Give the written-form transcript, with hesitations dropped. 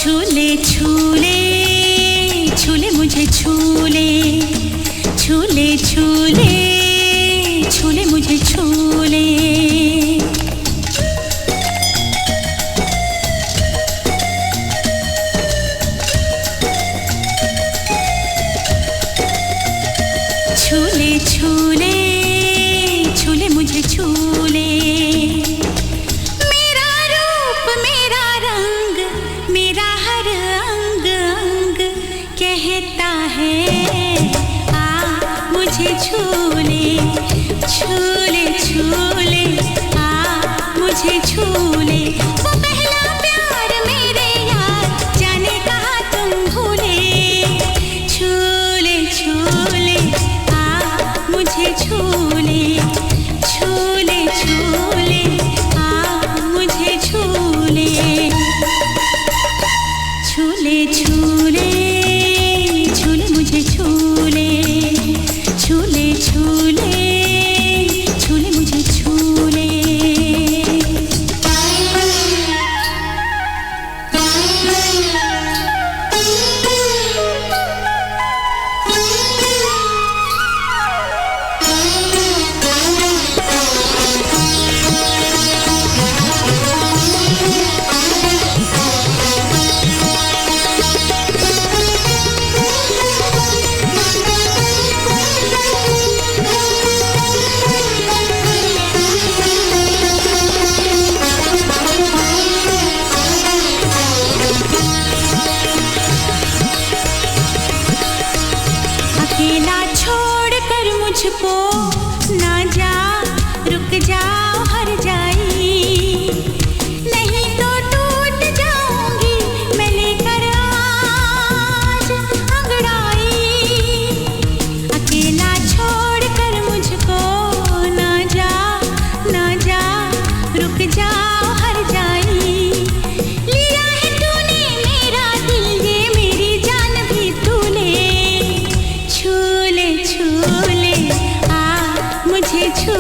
छूले छूले छूले मुझे छूले छूले छूले छूले मुझे छूले छूले छूले छूले मुझे छूले मेरा रूप मेरा रंग मेरा हर अंग अंग कहता है आ मुझे छूले छूले छूले आ मुझे छूले वो पहला प्यार मेरे यार जाने कहाँ तुम भूले छूले छूले मुझे छूले छूले छूले आ मुझे छूले छूले छूले छूले मुझे छूले छूले छूले छूले मुझे छूले अकेला छोड़कर मुझको ना जा रुक जाओ हर जाई नहीं तो टूट जाऊंगी मैं लेकर आज अंगड़ाई अकेला छोड़कर मुझको ना जा रुक जाओ हर जाई लिया है तूने मेरा दिल ये मेरी जान भी तूने छूले छूले आ मुझे छू